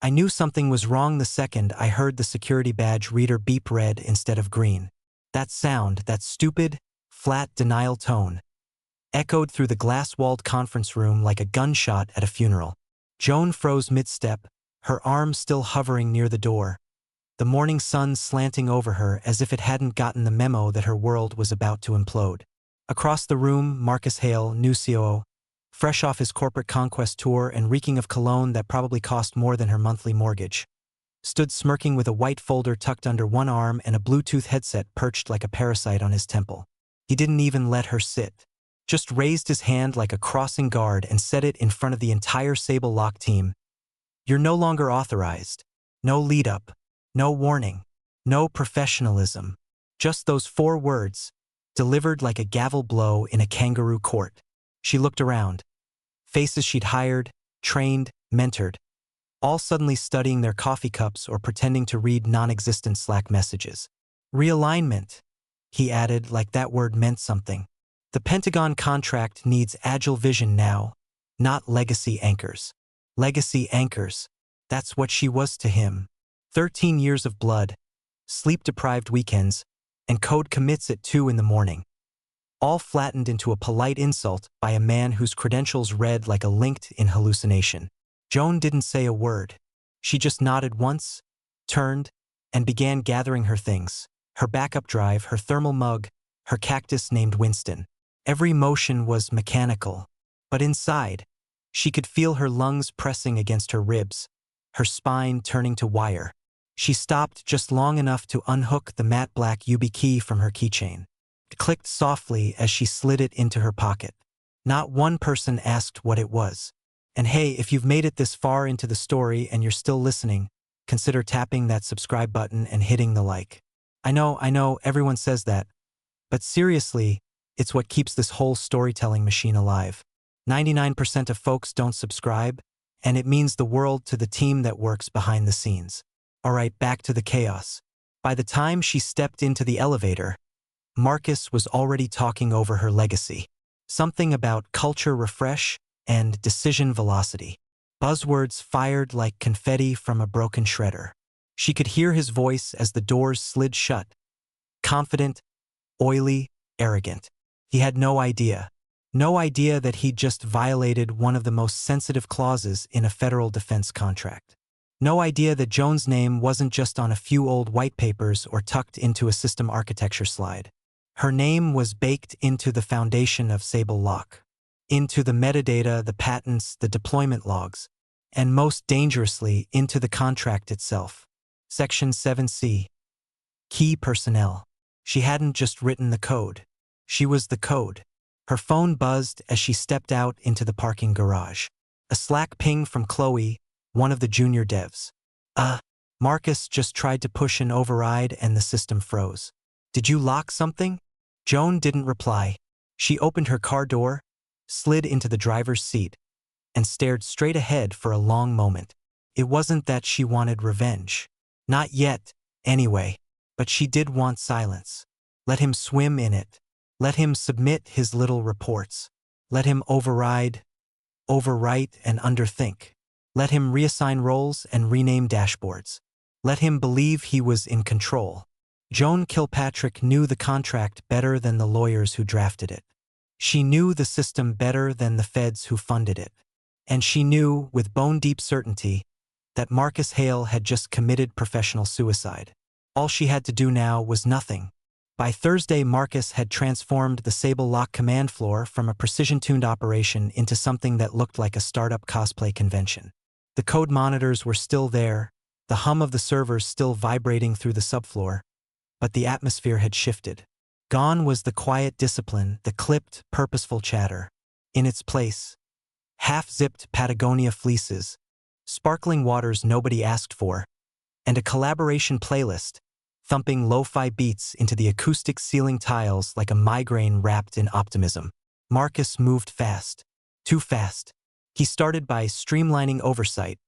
I knew something was wrong the second I heard the security badge reader beep red instead of green. That sound, that stupid, flat denial tone, echoed through the glass-walled conference room like a gunshot at a funeral. Joan froze mid-step, her arm still hovering near the door, the morning sun slanting over her as if it hadn't gotten the memo that her world was about to implode. Across the room, Marcus Hale, new COO, fresh off his corporate conquest tour and reeking of cologne that probably cost more than her monthly mortgage, stood smirking with a white folder tucked under one arm and a Bluetooth headset perched like a parasite on his temple. He didn't even let her sit. Just raised his hand like a crossing guard and set it in front of the entire Sable Lock team. You're no longer authorized. No lead-up. No warning. No professionalism. Just those 4 words, delivered like a gavel blow in a kangaroo court. She looked around. Faces she'd hired, trained, mentored, all suddenly studying their coffee cups or pretending to read non-existent Slack messages. Realignment, he added like that word meant something. The Pentagon contract needs agile vision now, not legacy anchors. Legacy anchors. That's what she was to him. 13 years of blood, sleep-deprived weekends, and code commits at 2 in the morning. All flattened into a polite insult by a man whose credentials read like a LinkedIn hallucination. Joan didn't say a word. She just nodded once, turned, and began gathering her things. Her backup drive, her thermal mug, her cactus named Winston. Every motion was mechanical, but inside, she could feel her lungs pressing against her ribs, her spine turning to wire. She stopped just long enough to unhook the matte black UB key from her keychain. It clicked softly as she slid it into her pocket. Not one person asked what it was. And hey, if you've made it this far into the story and you're still listening, consider tapping that subscribe button and hitting the like. I know, everyone says that, but seriously, it's what keeps this whole storytelling machine alive. 99% of folks don't subscribe, and it means the world to the team that works behind the scenes. All right, back to the chaos. By the time she stepped into the elevator, Marcus was already talking over her legacy. Something about culture refresh and decision velocity. Buzzwords fired like confetti from a broken shredder. She could hear his voice as the doors slid shut. Confident, oily, arrogant. He had no idea. No idea that he'd just violated one of the most sensitive clauses in a federal defense contract. No idea that Joan's name wasn't just on a few old white papers or tucked into a system architecture slide. Her name was baked into the foundation of Sable Lock, into the metadata, the patents, the deployment logs, and most dangerously, into the contract itself. Section 7C. Key personnel. She hadn't just written the code. She was the code. Her phone buzzed as she stepped out into the parking garage. A Slack ping from Chloe, one of the junior devs. Marcus just tried to push an override and the system froze. Did you lock something? Joan didn't reply. She opened her car door, slid into the driver's seat, and stared straight ahead for a long moment. It wasn't that she wanted revenge. Not yet, anyway. But she did want silence. Let him swim in it. Let him submit his little reports. Let him override, overwrite, and underthink. Let him reassign roles and rename dashboards. Let him believe he was in control. Joan Kilpatrick knew the contract better than the lawyers who drafted it. She knew the system better than the feds who funded it. And she knew, with bone-deep certainty, that Marcus Hale had just committed professional suicide. All she had to do now was nothing. By Thursday, Marcus had transformed the Sable Lock command floor from a precision-tuned operation into something that looked like a startup cosplay convention. The code monitors were still there, the hum of the servers still vibrating through the subfloor, but the atmosphere had shifted. Gone was the quiet discipline, the clipped, purposeful chatter. In its place, half-zipped Patagonia fleeces, sparkling waters nobody asked for, and a collaboration playlist, thumping lo-fi beats into the acoustic ceiling tiles like a migraine wrapped in optimism. Marcus moved fast. Too fast. He started by streamlining oversight,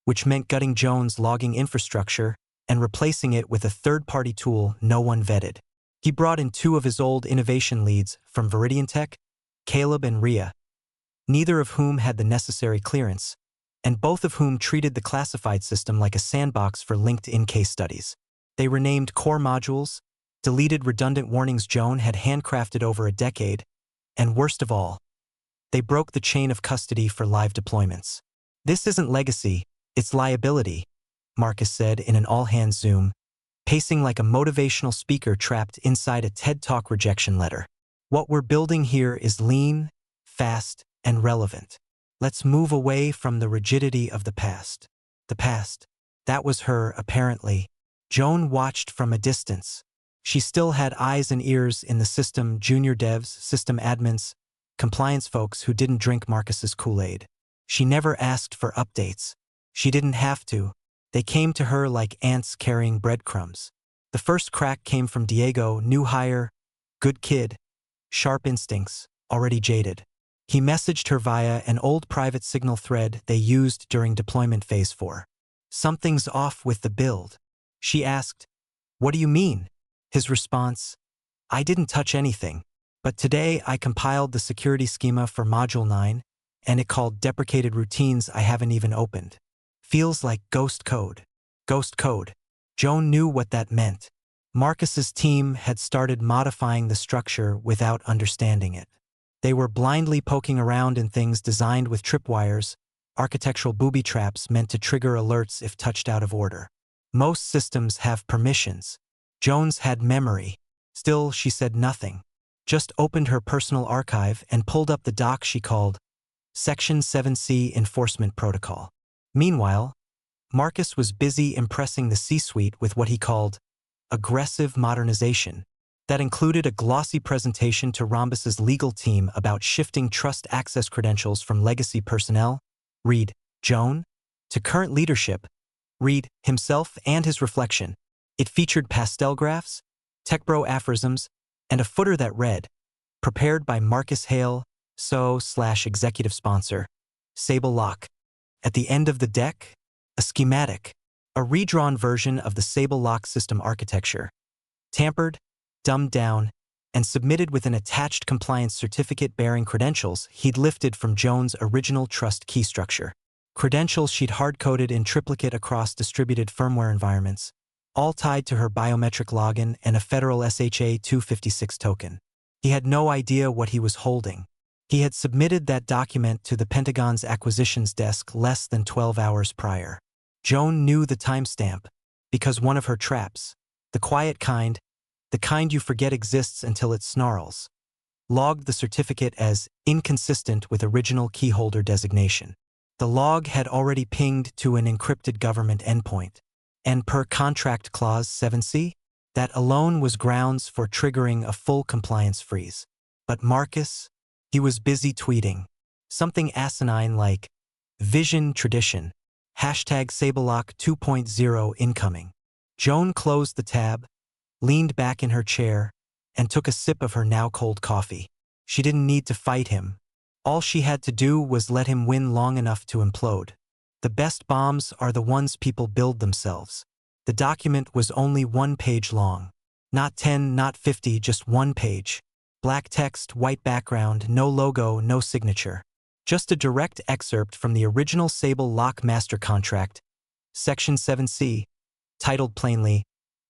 which meant gutting Joan's logging infrastructure and replacing it with a third-party tool no one vetted. He brought in 2 of his old innovation leads from Viridian Tech, Caleb and Rhea, neither of whom had the necessary clearance, and both of whom treated the classified system like a sandbox for LinkedIn case studies. They renamed core modules, deleted redundant warnings Joan had handcrafted over a decade, and worst of all, they broke the chain of custody for live deployments. "This isn't legacy, it's liability," Marcus said in an all-hands Zoom, pacing like a motivational speaker trapped inside a TED Talk rejection letter. "What we're building here is lean, fast, and relevant. Let's move away from the rigidity of the past." The past. That was her, apparently. Joan watched from a distance. She still had eyes and ears in the system, junior devs, system admins, compliance folks who didn't drink Marcus's Kool-Aid. She never asked for updates. She didn't have to. They came to her like ants carrying breadcrumbs. The first crack came from Diego, new hire, good kid, sharp instincts, already jaded. He messaged her via an old private signal thread they used during deployment phase 4. "Something's off with the build." She asked, "What do you mean?" His response, "I didn't touch anything, but today I compiled the security schema for Module 9, and it called deprecated routines I haven't even opened. Feels like ghost code." Ghost code. Joan knew what that meant. Marcus's team had started modifying the structure without understanding it. They were blindly poking around in things designed with tripwires, architectural booby traps meant to trigger alerts if touched out of order. Most systems have permissions. Joan's had memory. Still, she said nothing. Just opened her personal archive and pulled up the doc she called Section 7C Enforcement Protocol. Meanwhile, Marcus was busy impressing the C-suite with what he called aggressive modernization. That included a glossy presentation to Rhombus's legal team about shifting trust access credentials from legacy personnel, read Joan, to current leadership, read himself and his reflection. It featured pastel graphs, tech-bro aphorisms, and a footer that read, prepared by Marcus Hale, executive sponsor, Sable Lock. At the end of the deck, a schematic, a redrawn version of the Sable Lock system architecture, tampered, dumbed down, and submitted with an attached compliance certificate bearing credentials he'd lifted from Joan's original trust key structure. Credentials she'd hard-coded in triplicate across distributed firmware environments, all tied to her biometric login and a federal SHA-256 token. He had no idea what he was holding. He had submitted that document to the Pentagon's acquisitions desk less than 12 hours prior. Joan knew the timestamp, because one of her traps, the quiet kind, the kind you forget exists until it snarls, logged the certificate as inconsistent with original keyholder designation. The log had already pinged to an encrypted government endpoint, and per contract clause 7C, that alone was grounds for triggering a full compliance freeze. But Marcus, he was busy tweeting. Something asinine like, "Vision Tradition, #SableLock 2.0 incoming." Joan closed the tab, leaned back in her chair, and took a sip of her now-cold coffee. She didn't need to fight him. All she had to do was let him win long enough to implode. The best bombs are the ones people build themselves. The document was only 1 page long. Not 10, not 50, just 1 page. Black text, white background, no logo, no signature. Just a direct excerpt from the original Sable Lock Master Contract, Section 7C, titled plainly,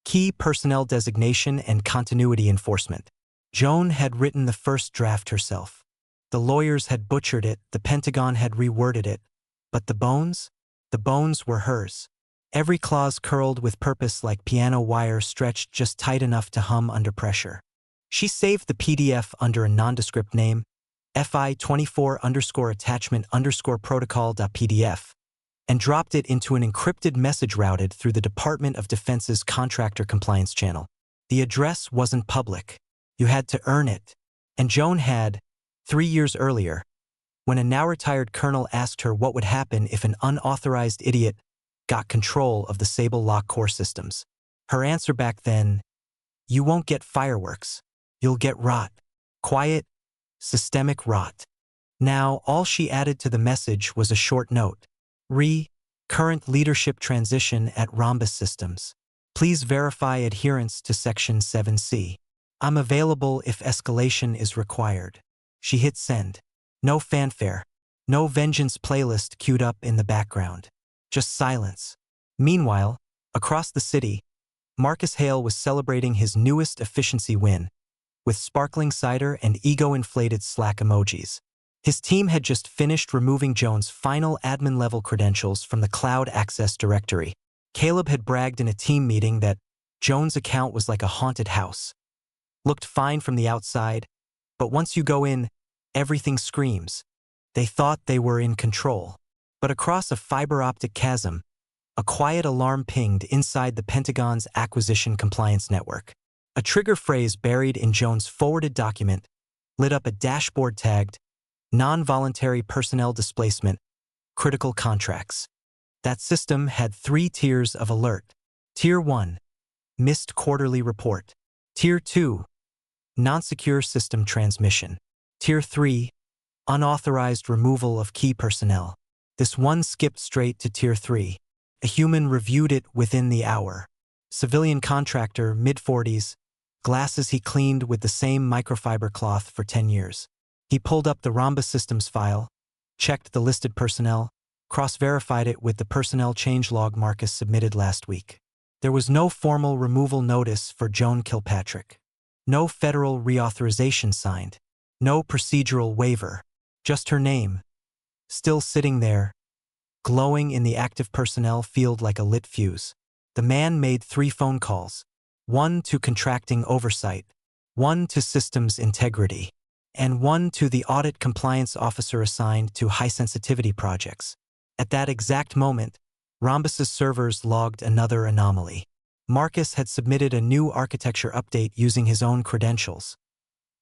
Key Personnel Designation and Continuity Enforcement. Joan had written the first draft herself. The lawyers had butchered it, the Pentagon had reworded it. But the bones? The bones were hers. Every clause curled with purpose like piano wire stretched just tight enough to hum under pressure. She saved the PDF under a nondescript name, fi24_attachment_protocol.pdf, and dropped it into an encrypted message routed through the Department of Defense's contractor compliance channel. The address wasn't public. You had to earn it. And Joan had, 3 years earlier, when a now-retired colonel asked her what would happen if an unauthorized idiot got control of the Sable Lock core systems. Her answer back then, "You won't get fireworks. You'll get rot. Quiet, systemic rot." Now, all she added to the message was a short note. Current leadership transition at Rhombus Systems. Please verify adherence to Section 7C. I'm available if escalation is required. She hit send. No fanfare. No vengeance playlist queued up in the background. Just silence. Meanwhile, across the city, Marcus Hale was celebrating his newest efficiency win, with sparkling cider and ego-inflated Slack emojis. His team had just finished removing Joan's final admin-level credentials from the Cloud Access Directory. Caleb had bragged in a team meeting that Joan's account was like a haunted house. Looked fine from the outside, but once you go in, everything screams. They thought they were in control. But across a fiber-optic chasm, a quiet alarm pinged inside the Pentagon's acquisition compliance network. A trigger phrase buried in Joan's forwarded document lit up a dashboard tagged non-voluntary personnel displacement, critical contracts. That system had 3 tiers of alert. Tier 1, missed quarterly report. Tier 2, non-secure system transmission. Tier 3, unauthorized removal of key personnel. This one skipped straight to Tier 3. A human reviewed it within the hour. Civilian contractor, mid-40s, glasses he cleaned with the same microfiber cloth for 10 years. He pulled up the Rhombus Systems file, checked the listed personnel, cross-verified it with the personnel changelog Marcus submitted last week. There was no formal removal notice for Joan Kilpatrick. No federal reauthorization signed. No procedural waiver. Just her name. Still sitting there, glowing in the active personnel field like a lit fuse. The man made 3 phone calls. 1 to contracting oversight, 1 to systems integrity, and 1 to the audit compliance officer assigned to high-sensitivity projects. At that exact moment, Rhombus's servers logged another anomaly. Marcus had submitted a new architecture update using his own credentials,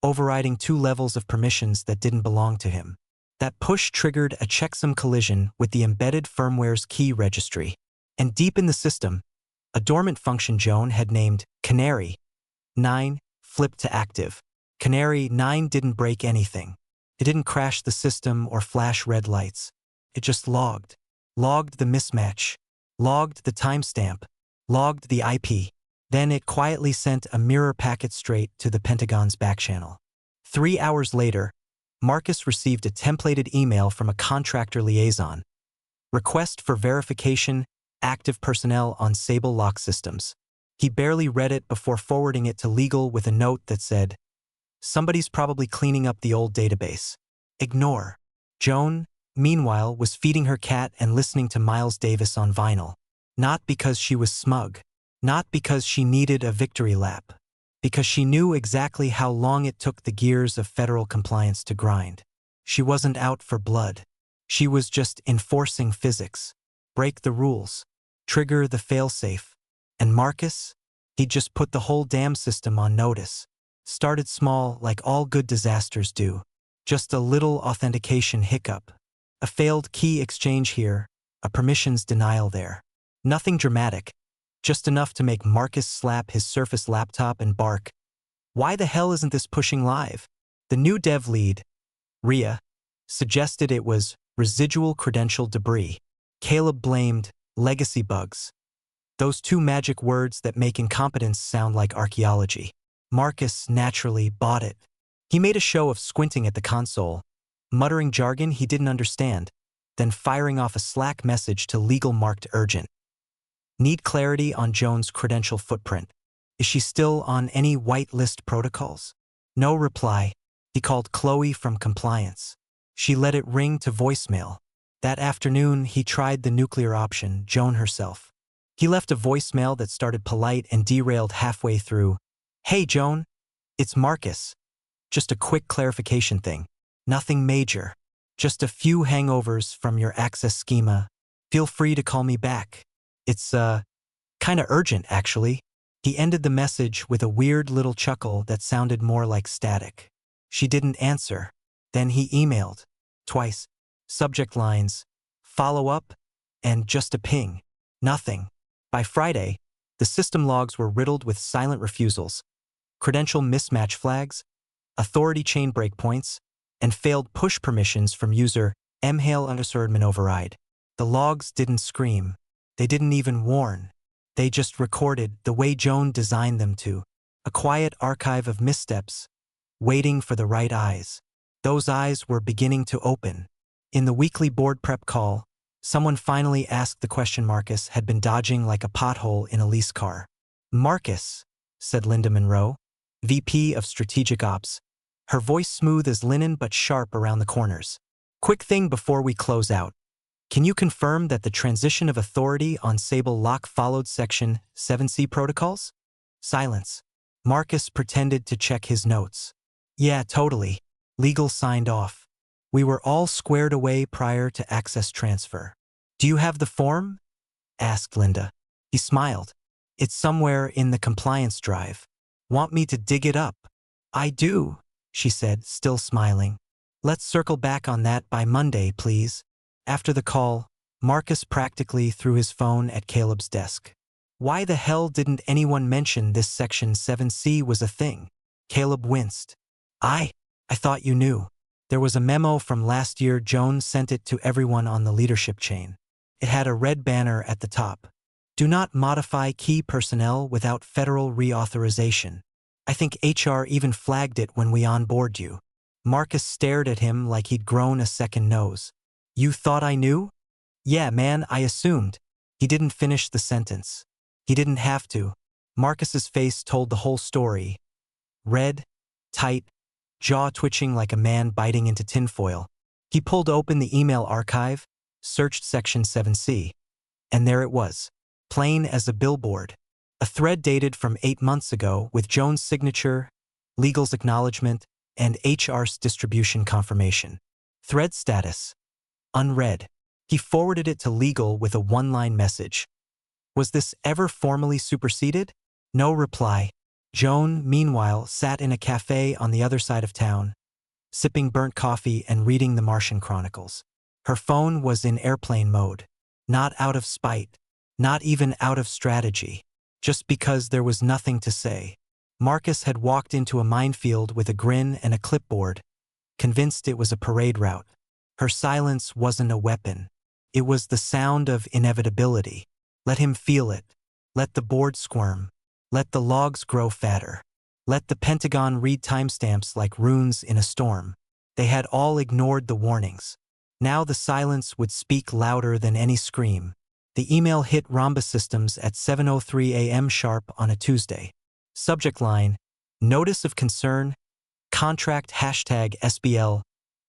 overriding 2 levels of permissions that didn't belong to him. That push triggered a checksum collision with the embedded firmware's key registry. And deep in the system, a dormant function Joan had named Canary 9 flipped to active. Canary 9 didn't break anything. It didn't crash the system or flash red lights. It just logged. Logged the mismatch. Logged the timestamp. Logged the IP. Then it quietly sent a mirror packet straight to the Pentagon's backchannel. 3 hours later, Marcus received a templated email from a contractor liaison. Request for verification, active personnel on Sable lock systems. He barely read it before forwarding it to legal with a note that said, "Somebody's probably cleaning up the old database. Ignore." Joan, meanwhile, was feeding her cat and listening to Miles Davis on vinyl. Not because she was smug. Not because she needed a victory lap. Because she knew exactly how long it took the gears of federal compliance to grind. She wasn't out for blood. She was just enforcing physics. Break the rules. Trigger the failsafe. And Marcus? He'd just put the whole damn system on notice. Started small, like all good disasters do. Just a little authentication hiccup. A failed key exchange here, a permissions denial there. Nothing dramatic. Just enough to make Marcus slap his Surface laptop and bark, "Why the hell isn't this pushing live?" The new dev lead, Rhea, suggested it was residual credential debris. Caleb blamed legacy bugs. Those 2 magic words that make incompetence sound like archaeology. Marcus naturally bought it. He made a show of squinting at the console, muttering jargon he didn't understand, then firing off a Slack message to legal marked urgent. Need clarity on Joan's credential footprint. Is she still on any whitelist protocols? No reply. He called Chloe from compliance. She let it ring to voicemail. That afternoon, he tried the nuclear option, Joan herself. He left a voicemail that started polite and derailed halfway through. "Hey, Joan. It's Marcus. Just a quick clarification thing. Nothing major. Just a few hangovers from your access schema. Feel free to call me back. It's, kinda urgent, actually." He ended the message with a weird little chuckle that sounded more like static. She didn't answer. Then he emailed. Twice. Subject lines, "Follow up," and just a ping. Nothing. By Friday, the system logs were riddled with silent refusals, credential mismatch flags, authority chain breakpoints, and failed push permissions from user mhale_admin override. The logs didn't scream. They didn't even warn. They just recorded the way Joan designed them to. A quiet archive of missteps, waiting for the right eyes. Those eyes were beginning to open. In the weekly board prep call, someone finally asked the question Marcus had been dodging like a pothole in a lease car. "Marcus," said Linda Monroe, VP of Strategic Ops, her voice smooth as linen but sharp around the corners. "Quick thing before we close out. Can you confirm that the transition of authority on Sable Lock followed Section 7C protocols?" Silence. Marcus pretended to check his notes. "Yeah, totally. Legal signed off. We were all squared away prior to access transfer." "Do you have the form?" asked Linda. He smiled. "It's somewhere in the compliance drive. Want me to dig it up?" "I do," she said, still smiling. "Let's circle back on that by Monday, please." After the call, Marcus practically threw his phone at Caleb's desk. Why the hell didn't anyone mention this Section 7C was a thing? Caleb winced. I thought you knew. There was a memo from last year. Jones sent it to everyone on the leadership chain. It had a red banner at the top. "Do not modify key personnel without federal reauthorization." I think HR even flagged it when we onboard you. Marcus stared at him like he'd grown a second nose. "You thought I knew?" "Yeah, man, I assumed." He didn't finish the sentence. He didn't have to. Marcus's face told the whole story. Red, tight, jaw twitching like a man biting into tinfoil. He pulled open the email archive, searched Section 7C. And there it was, plain as a billboard. A thread dated from 8 months ago with Jones' signature, legal's acknowledgement, and HR's distribution confirmation. Thread status: unread. He forwarded it to legal with a one-line message. Was this ever formally superseded? No reply. Joan, meanwhile, sat in a cafe on the other side of town, sipping burnt coffee and reading the Martian Chronicles. Her phone was in airplane mode. Not out of spite. Not even out of strategy. Just because there was nothing to say. Marcus had walked into a minefield with a grin and a clipboard, convinced it was a parade route. Her silence wasn't a weapon. It was the sound of inevitability. Let him feel it. Let the board squirm. Let the logs grow fatter. Let the Pentagon read timestamps like runes in a storm. They had all ignored the warnings. Now the silence would speak louder than any scream. The email hit Rhombus Systems at 7:03 a.m. sharp on a Tuesday. Subject line: Notice of Concern, Contract #SBL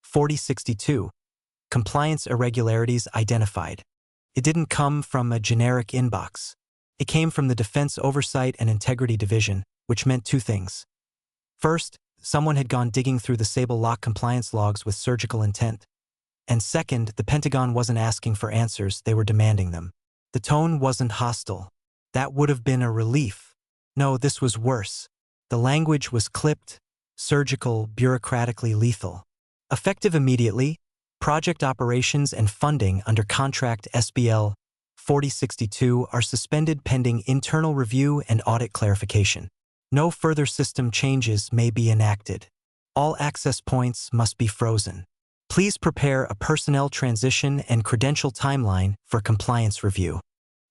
4062. Compliance irregularities identified. It didn't come from a generic inbox. It came from the Defense Oversight and Integrity Division, which meant two things. First, someone had gone digging through the Sable Lock compliance logs with surgical intent. And second, the Pentagon wasn't asking for answers, they were demanding them. The tone wasn't hostile. That would have been a relief. No, this was worse. The language was clipped, surgical, bureaucratically lethal. Effective immediately, project operations and funding under Contract SBL 4062 are suspended pending internal review and audit clarification. No further system changes may be enacted. All access points must be frozen. Please prepare a personnel transition and credential timeline for compliance review.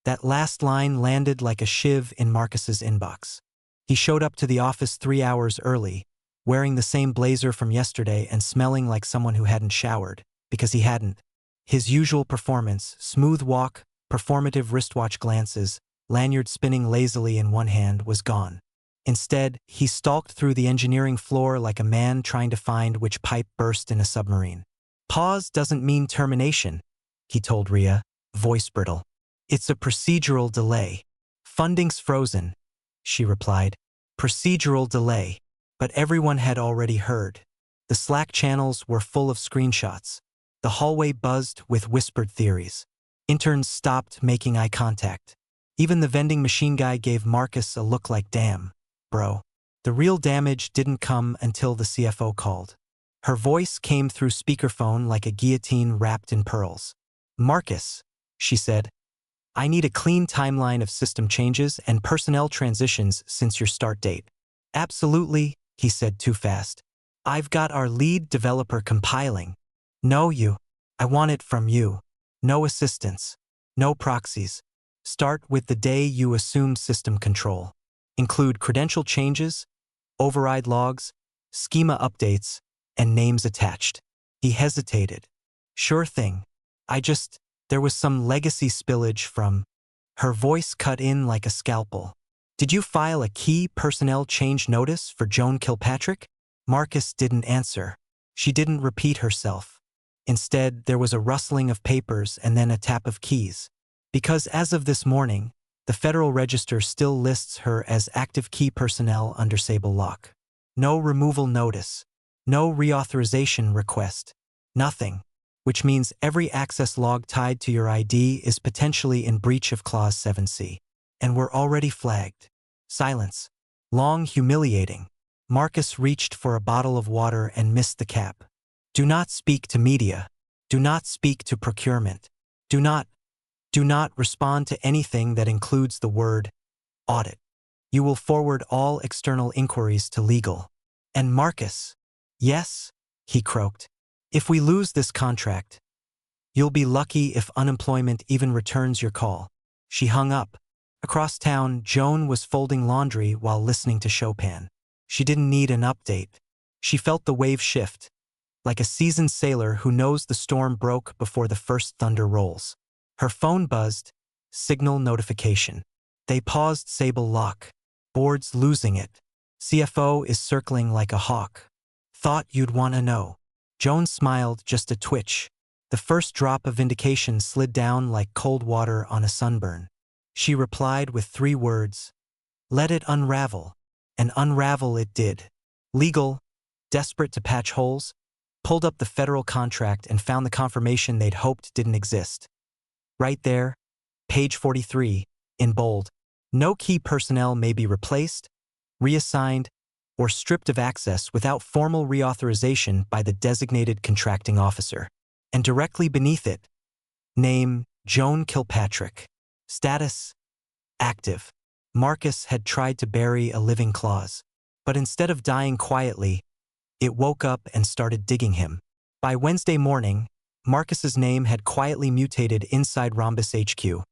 That last line landed like a shiv in Marcus's inbox. He showed up to the office 3 hours early, wearing the same blazer from yesterday and smelling like someone who hadn't showered, because he hadn't. His usual performance, smooth walk, performative wristwatch glances, lanyard spinning lazily in one hand, was gone. Instead, he stalked through the engineering floor like a man trying to find which pipe burst in a submarine. Pause doesn't mean termination, he told Rhea, voice brittle. It's a procedural delay. Funding's frozen, she replied. Procedural delay. But everyone had already heard. The Slack channels were full of screenshots. The hallway buzzed with whispered theories. Interns stopped making eye contact. Even the vending machine guy gave Marcus a look like, damn, bro. The real damage didn't come until the CFO called. Her voice came through speakerphone like a guillotine wrapped in pearls. Marcus, she said, I need a clean timeline of system changes and personnel transitions since your start date. Absolutely, he said too fast. I've got our lead developer compiling. No, I want it from you. No assistance. No proxies. Start with the day you assume system control. Include credential changes, override logs, schema updates, and names attached. He hesitated. Sure thing. There was some legacy spillage from. Her voice cut in like a scalpel. Did you file a key personnel change notice for Joan Kilpatrick? Marcus didn't answer. She didn't repeat herself. Instead, there was a rustling of papers and then a tap of keys. Because as of this morning, the Federal Register still lists her as active key personnel under Sable Lock. No removal notice. No reauthorization request. Nothing. Which means every access log tied to your ID is potentially in breach of Clause 7C. And we're already flagged. Silence. Long, humiliating. Marcus reached for a bottle of water and missed the cap. Do not speak to media. Do not speak to procurement. Do not respond to anything that includes the word audit. You will forward all external inquiries to legal. And Marcus. Yes, he croaked. If we lose this contract, you'll be lucky if unemployment even returns your call. She hung up. Across town, Joan was folding laundry while listening to Chopin. She didn't need an update. She felt the wave shift, like a seasoned sailor who knows the storm broke before the first thunder rolls. Her phone buzzed. Signal notification. They paused Sable Lock. Board's losing it. CFO is circling like a hawk. Thought you'd want to know. Joan smiled, just a twitch. The first drop of vindication slid down like cold water on a sunburn. She replied with 3 words. Let it unravel. And unravel it did. Legal, desperate to patch holes, pulled up the federal contract and found the confirmation they'd hoped didn't exist. Right there, page 43, in bold. No key personnel may be replaced, reassigned, or stripped of access without formal reauthorization by the designated contracting officer. And directly beneath it, name Joan Kilpatrick. Status, active. Marcus had tried to bury a living clause, but instead of dying quietly, it woke up and started digging him. By Wednesday morning, Marcus's name had quietly mutated inside Rhombus HQ,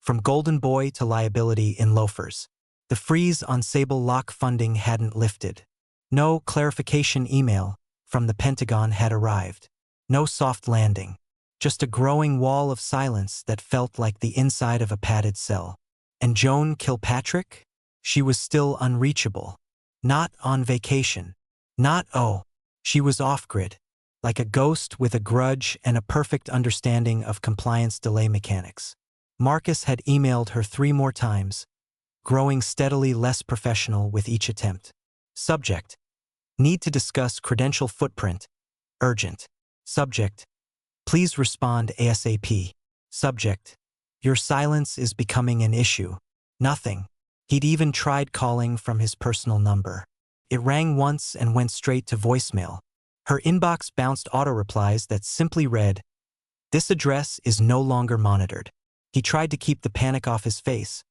from golden boy to liability in loafers. The freeze on Sable Lock funding hadn't lifted. No clarification email from the Pentagon had arrived. No soft landing. Just a growing wall of silence that felt like the inside of a padded cell. And Joan Kilpatrick? She was still unreachable. Not on vacation. She was off-grid. Like a ghost with a grudge and a perfect understanding of compliance delay mechanics. Marcus had emailed her 3 more times, growing steadily less professional with each attempt. Subject. Need to discuss credential footprint. Urgent. Subject. Please respond ASAP. Subject. Your silence is becoming an issue. Nothing. He'd even tried calling from his personal number. It rang once and went straight to voicemail. Her inbox bounced auto-replies that simply read, "This address is no longer monitored." He tried to keep the panic off his face,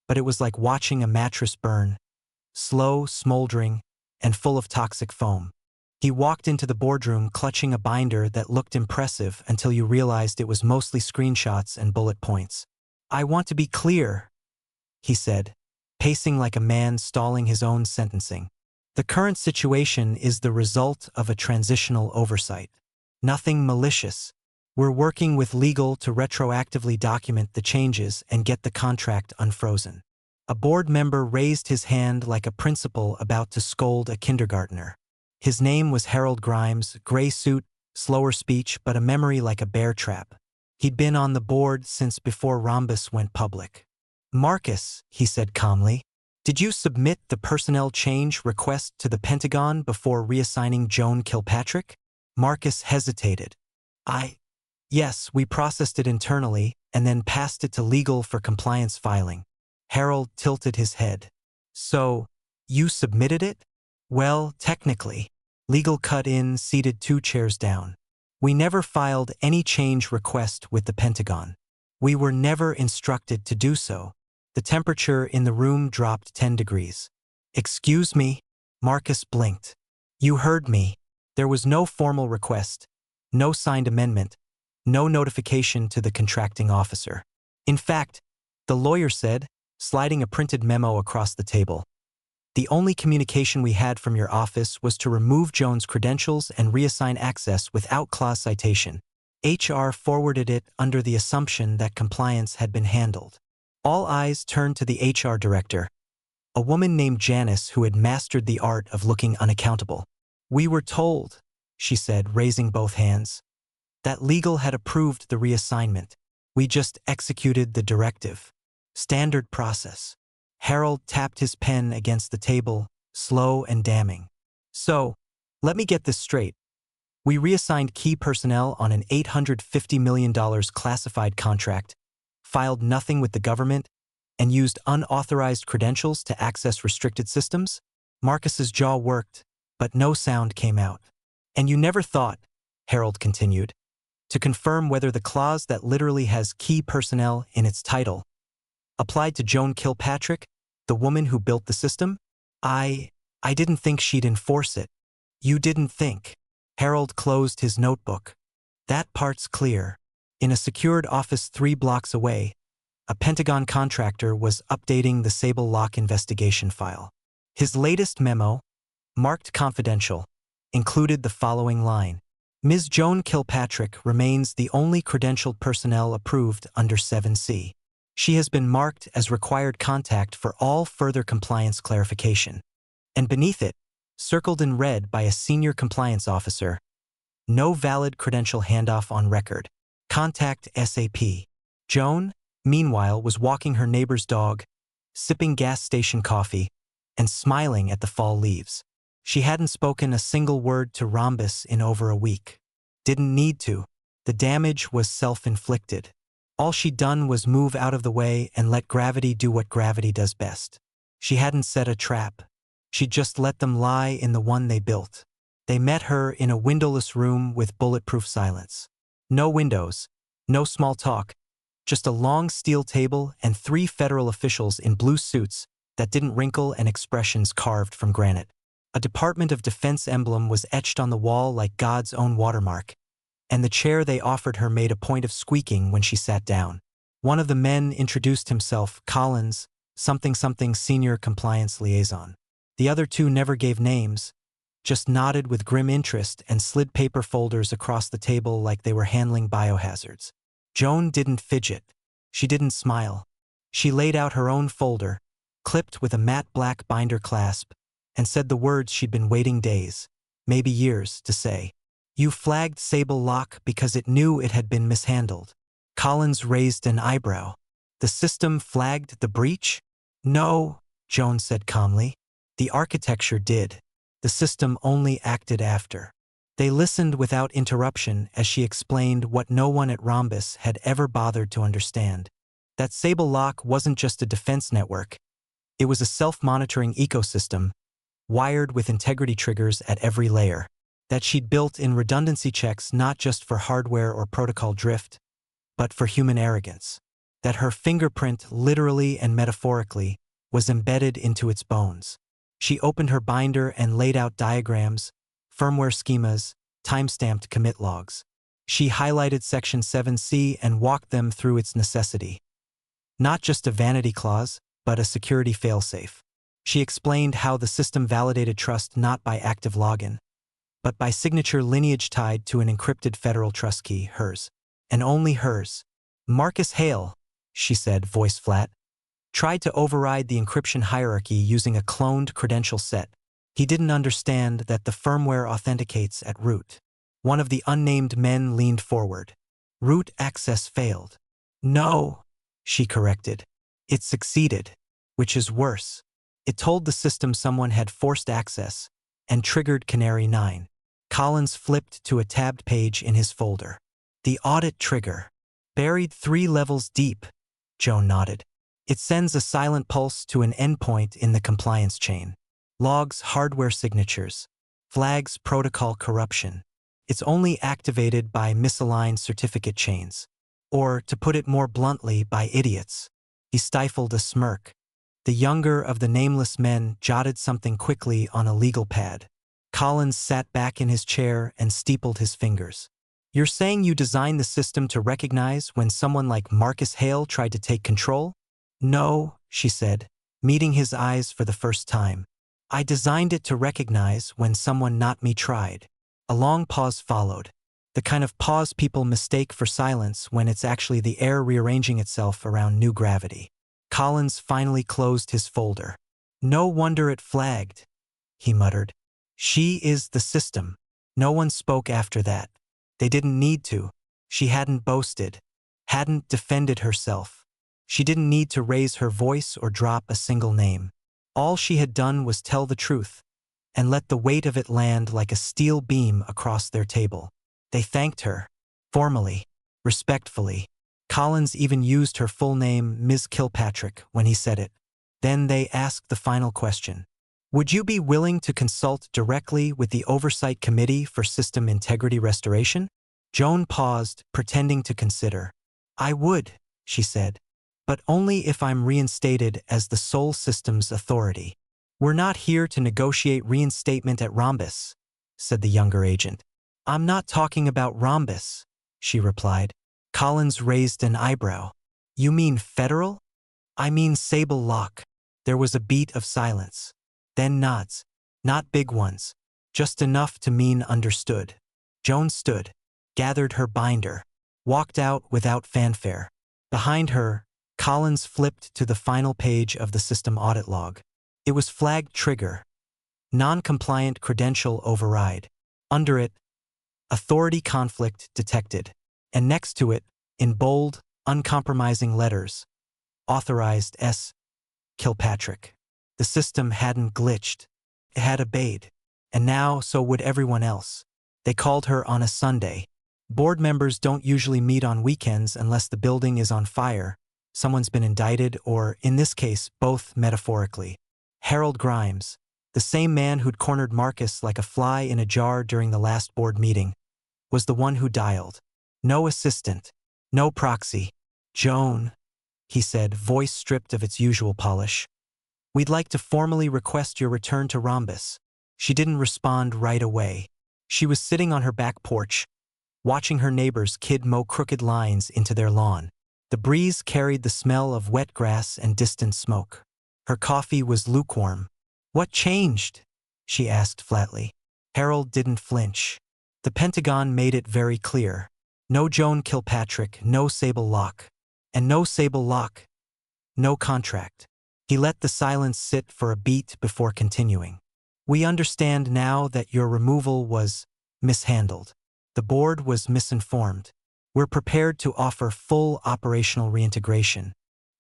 but it was like watching a mattress burn, slow, smoldering, and full of toxic foam. He walked into the boardroom clutching a binder that looked impressive until you realized it was mostly screenshots and bullet points. "I want to be clear," he said, pacing like a man stalling his own sentencing. "The current situation is the result of a transitional oversight. Nothing malicious. We're working with legal to retroactively document the changes and get the contract unfrozen." A board member raised his hand like a principal about to scold a kindergartner. His name was Harold Grimes, gray suit, slower speech, but a memory like a bear trap. He'd been on the board since before Rhombus went public. "Marcus," he said calmly, "did you submit the personnel change request to the Pentagon before reassigning Joan Kilpatrick?" Marcus hesitated. Yes, we processed it internally and then passed it to legal for compliance filing." Harold tilted his head. "So, you submitted it?" "Well, technically." Legal cut in, seated 2 chairs down. "We never filed any change request with the Pentagon. We were never instructed to do so." The temperature in the room dropped 10 degrees. "Excuse me?" Marcus blinked. "You heard me. There was no formal request, no signed amendment, no notification to the contracting officer. In fact, the lawyer said, sliding a printed memo across the table, "The only communication we had from your office was to remove Joan's credentials and reassign access without clause citation. HR forwarded it under the assumption that compliance had been handled. All eyes turned to the HR director, a woman named Janice who had mastered the art of looking unaccountable. "We were told," she said, raising both hands, "that legal had approved the reassignment. We just executed the directive. Standard process." Harold tapped his pen against the table, slow and damning. "So, let me get this straight. We reassigned key personnel on an $850 million classified contract, filed nothing with the government, and used unauthorized credentials to access restricted systems?" Marcus's jaw worked, but no sound came out. "And you never thought," Harold continued, "to confirm whether the clause that literally has key personnel in its title applied to Joan Kilpatrick, the woman who built the system? I didn't think she'd enforce it." "You didn't think." Harold closed his notebook. "That part's clear. In a secured office 3 blocks away, a Pentagon contractor was updating the Sable Lock investigation file. His latest memo, marked confidential, included the following line: Ms. Joan Kilpatrick remains the only credentialed personnel approved under 7C. She has been marked as required contact for all further compliance clarification. And beneath it, circled in red by a senior compliance officer, no valid credential handoff on record. Contact SAP. Joan, meanwhile, was walking her neighbor's dog, sipping gas station coffee, and smiling at the fall leaves. She hadn't spoken a single word to Rhombus in over a week. Didn't need to. The damage was self-inflicted. All she'd done was move out of the way and let gravity do what gravity does best. She hadn't set a trap. She'd just let them lie in the one they built. They met her in a windowless room with bulletproof silence. No windows, no small talk, just a long steel table and 3 federal officials in blue suits that didn't wrinkle and expressions carved from granite. A Department of Defense emblem was etched on the wall like God's own watermark, and the chair they offered her made a point of squeaking when she sat down. One of the men introduced himself, Collins, something senior compliance liaison. The other 2 never gave names, just nodded with grim interest and slid paper folders across the table like they were handling biohazards. Joan didn't fidget. She didn't smile. She laid out her own folder, clipped with a matte black binder clasp, and said the words she'd been waiting days, maybe years, to say. "You flagged Sable Lock because it knew it had been mishandled." Collins raised an eyebrow. "The system flagged the breach?" "No," Joan said calmly. "The architecture did. The system only acted after." They listened without interruption as she explained what no one at Rhombus had ever bothered to understand. That Sable Lock wasn't just a defense network. It was a self-monitoring ecosystem, wired with integrity triggers at every layer. That she'd built in redundancy checks not just for hardware or protocol drift, but for human arrogance. That her fingerprint, literally and metaphorically, was embedded into its bones. She opened her binder and laid out diagrams, firmware schemas, time-stamped commit logs. She highlighted Section 7C and walked them through its necessity. Not just a vanity clause, but a security failsafe. She explained how the system validated trust not by active login, but by signature lineage tied to an encrypted federal trust key, hers, and only hers. Marcus Hale, she said, voice flat, tried to override the encryption hierarchy using a cloned credential set. He didn't understand that the firmware authenticates at root. One of the unnamed men leaned forward. Root access failed. "No," she corrected. "It succeeded, which is worse. It told the system someone had forced access and triggered Canary 9. Collins flipped to a tabbed page in his folder. "The audit trigger. Buried 3 levels deep," Joan nodded. "It sends a silent pulse to an endpoint in the compliance chain. Logs hardware signatures. Flags protocol corruption. It's only activated by misaligned certificate chains. Or, to put it more bluntly, by idiots." He stifled a smirk. The younger of the nameless men jotted something quickly on a legal pad. Collins sat back in his chair and steepled his fingers. "You're saying you designed the system to recognize when someone like Marcus Hale tried to take control?" "No," she said, meeting his eyes for the first time. "I designed it to recognize when someone not me tried." A long pause followed. The kind of pause people mistake for silence when it's actually the air rearranging itself around new gravity. Collins finally closed his folder. "No wonder it flagged," he muttered. "She is the system." No one spoke after that. They didn't need to. She hadn't boasted, hadn't defended herself. She didn't need to raise her voice or drop a single name. All she had done was tell the truth, and let the weight of it land like a steel beam across their table. They thanked her, formally, respectfully. Collins even used her full name, Ms. Kilpatrick, when he said it. Then they asked the final question. "Would you be willing to consult directly with the Oversight Committee for System Integrity Restoration?" Joan paused, pretending to consider. "I would," she said, "but only if I'm reinstated as the sole system's authority." "We're not here to negotiate reinstatement at Rhombus," said the younger agent. "I'm not talking about Rhombus," she replied. Collins raised an eyebrow. "You mean federal?" "I mean Sable Lock." There was a beat of silence. Then nods. Not big ones. Just enough to mean understood. Joan stood, gathered her binder, walked out without fanfare. Behind her, Collins flipped to the final page of the system audit log. It was flagged trigger. Non-compliant credential override. Under it, authority conflict detected. And next to it, in bold, uncompromising letters, authorized S. Kilpatrick. The system hadn't glitched. It had obeyed. And now, so would everyone else. They called her on a Sunday. Board members don't usually meet on weekends unless the building is on fire, someone's been indicted, or, in this case, both metaphorically. Harold Grimes, the same man who'd cornered Marcus like a fly in a jar during the last board meeting, was the one who dialed. No assistant. No proxy. "Joan," he said, voice stripped of its usual polish. "We'd like to formally request your return to Rhombus." She didn't respond right away. She was sitting on her back porch, watching her neighbor's kid mow crooked lines into their lawn. The breeze carried the smell of wet grass and distant smoke. Her coffee was lukewarm. "What changed?" she asked flatly. Harold didn't flinch. The Pentagon made it very clear. No Joan Kilpatrick, no Sable Lock. And no Sable Lock. No contract. He let the silence sit for a beat before continuing. "We understand now that your removal was mishandled. The board was misinformed. We're prepared to offer full operational reintegration,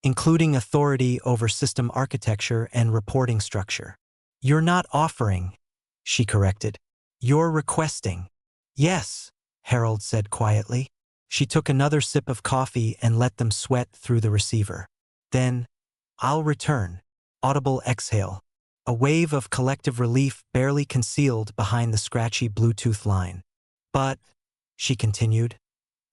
including authority over system architecture and reporting structure." "You're not offering," she corrected. "You're requesting." "Yes," Harold said quietly. She took another sip of coffee and let them sweat through the receiver. Then, "I'll return." Audible exhale. A wave of collective relief barely concealed behind the scratchy Bluetooth line. "But," she continued,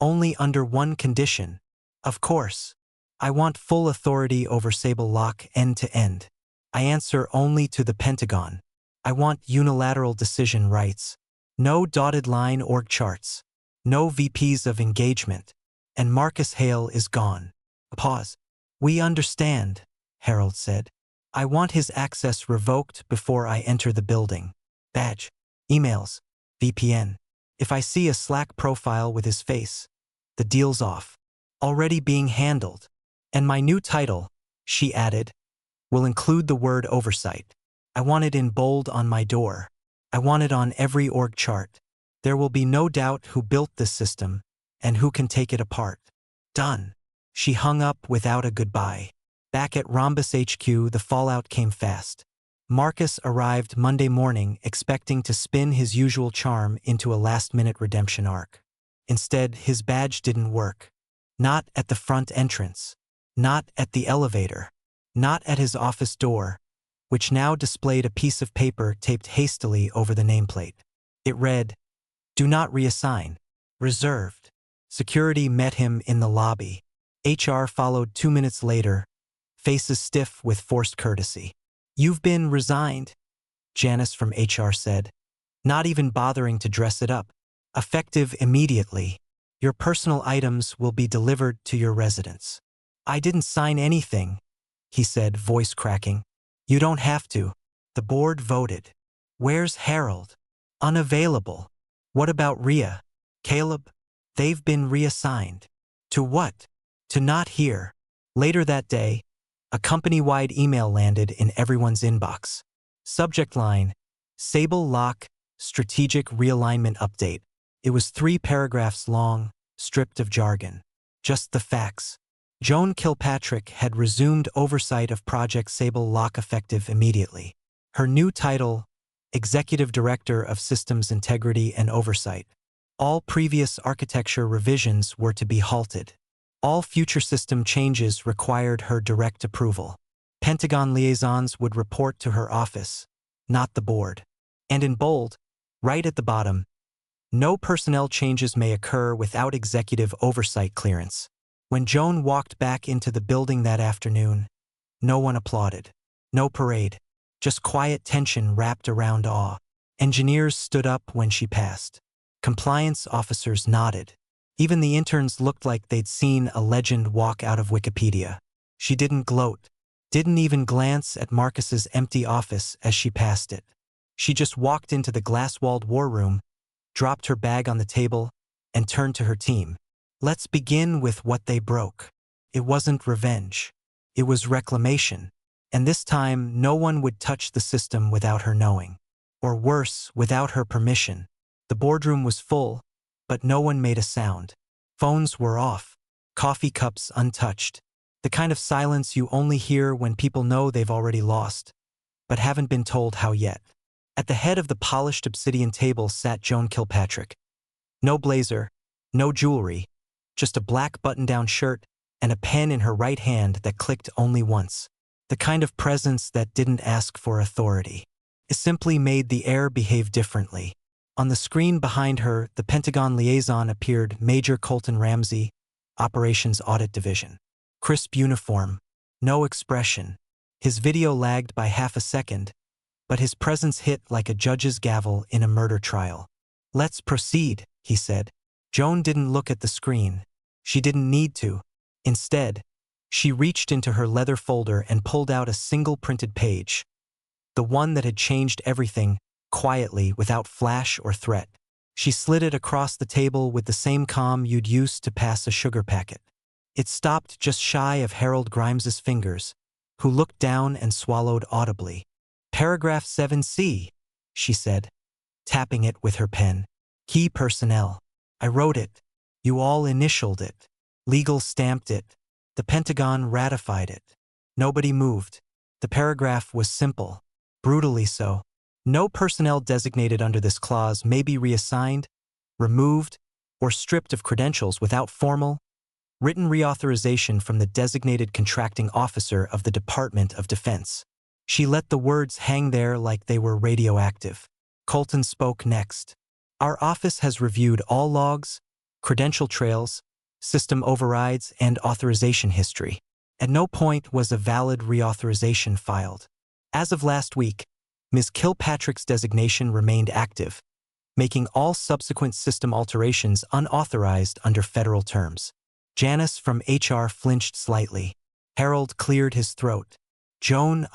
"only under one condition. Of course. I want full authority over Sable Lock end to end. I answer only to the Pentagon. I want unilateral decision rights. No dotted line org charts. No VPs of engagement. And Marcus Hale is gone." A pause. "We understand," Harold said. "I want his access revoked before I enter the building. Badge, emails, VPN. If I see a Slack profile with his face, the deal's off. Already being handled. And my new title," she added, "will include the word oversight. I want it in bold on my door. I want it on every org chart. There will be no doubt who built this system and who can take it apart." "Done." She hung up without a goodbye. Back at Rhombus HQ, the fallout came fast. Marcus arrived Monday morning expecting to spin his usual charm into a last-minute redemption arc. Instead, his badge didn't work. Not at the front entrance. Not at the elevator. Not at his office door, which now displayed a piece of paper taped hastily over the nameplate. It read, "Do not reassign. Reserved." Security met him in the lobby. HR followed 2 minutes later, faces stiff with forced courtesy. "You've been resigned," Janice from HR said, not even bothering to dress it up. "Effective immediately. Your personal items will be delivered to your residence." "I didn't sign anything," he said, voice cracking. "You don't have to. The board voted." "Where's Harold?" "Unavailable." "What about Rhea?" Caleb, they've been reassigned. To what? To not here. Later that day, a company-wide email landed in everyone's inbox. Subject line, Sable Lock Strategic Realignment Update. It was 3 paragraphs long, stripped of jargon. Just the facts. Joan Kilpatrick had resumed oversight of Project Sable Lock effective immediately. Her new title, Executive Director of Systems Integrity and Oversight. All previous architecture revisions were to be halted. All future system changes required her direct approval. Pentagon liaisons would report to her office, not the board. And in bold, right at the bottom, no personnel changes may occur without executive oversight clearance. When Joan walked back into the building that afternoon, no one applauded. No parade. Just quiet tension wrapped around awe. Engineers stood up when she passed. Compliance officers nodded. Even the interns looked like they'd seen a legend walk out of Wikipedia. She didn't gloat. Didn't even glance at Marcus's empty office as she passed it. She just walked into the glass-walled war room, dropped her bag on the table, and turned to her team. Let's begin with what they broke. It wasn't revenge. It was reclamation. And this time, no one would touch the system without her knowing. Or worse, without her permission. The boardroom was full, but no one made a sound. Phones were off. Coffee cups untouched. The kind of silence you only hear when people know they've already lost, but haven't been told how yet. At the head of the polished obsidian table sat Joan Kilpatrick. No blazer, no jewelry, just a black button-down shirt and a pen in her right hand that clicked only once. The kind of presence that didn't ask for authority. It simply made the air behave differently. On the screen behind her, the Pentagon liaison appeared Major Colton Ramsey, Operations Audit Division. Crisp uniform, no expression. His video lagged by half a second, but his presence hit like a judge's gavel in a murder trial. Let's proceed, he said. Joan didn't look at the screen. She didn't need to. Instead, she reached into her leather folder and pulled out a single printed page. The one that had changed everything, quietly, without flash or threat. She slid it across the table with the same calm you'd use to pass a sugar packet. It stopped just shy of Harold Grimes's fingers, who looked down and swallowed audibly. Paragraph 7C, she said, tapping it with her pen. Key personnel. I wrote it. You all initialed it. Legal stamped it. The Pentagon ratified it. Nobody moved. The paragraph was simple, brutally so. No personnel designated under this clause may be reassigned, removed, or stripped of credentials without formal, written reauthorization from the designated contracting officer of the Department of Defense. She let the words hang there like they were radioactive. Colton spoke next. Our office has reviewed all logs, credential trails, system overrides, and authorization history. At no point was a valid reauthorization filed. As of last week, Ms. Kilpatrick's designation remained active, making all subsequent system alterations unauthorized under federal terms. Janice from HR flinched slightly. Harold cleared his throat. Joan,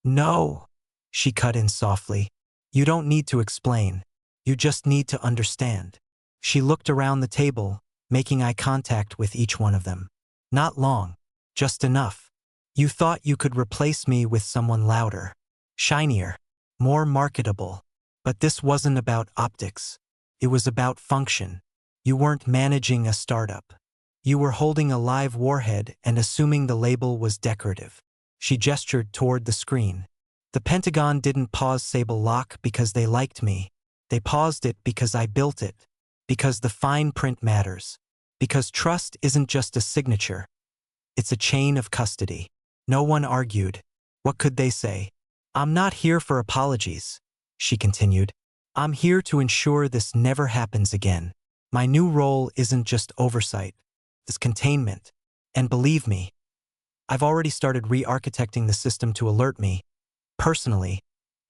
No, she cut in softly. You don't need to explain. You just need to understand. She looked around the table, making eye contact with each one of them. Not long, just enough. You thought you could replace me with someone louder, shinier, more marketable. But this wasn't about optics. It was about function. You weren't managing a startup. You were holding a live warhead and assuming the label was decorative. She gestured toward the screen. The Pentagon didn't pause Sable Lock because they liked me. They paused it because I built it. Because the fine print matters. Because trust isn't just a signature. It's a chain of custody. No one argued. What could they say? I'm not here for apologies, she continued. I'm here to ensure this never happens again. My new role isn't just oversight. It's containment. And believe me, I've already started re-architecting the system to alert me, personally,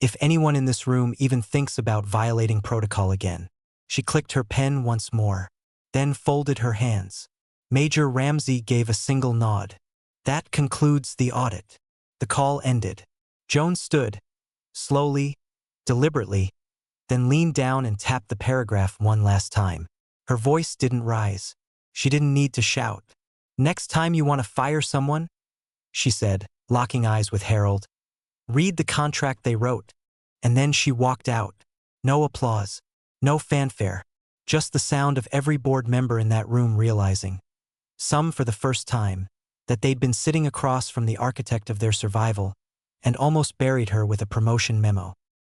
if anyone in this room even thinks about violating protocol again. She clicked her pen once more, then folded her hands. Major Ramsey gave a single nod. That concludes the audit. The call ended. Joan stood, slowly, deliberately, then leaned down and tapped the paragraph one last time. Her voice didn't rise. She didn't need to shout. "Next time you want to fire someone," she said, locking eyes with Harold, "read the contract they wrote." And then she walked out. No applause. No fanfare. Just the sound of every board member in that room realizing, some for the first time, that they'd been sitting across from the architect of their survival and almost buried her with a promotion memo.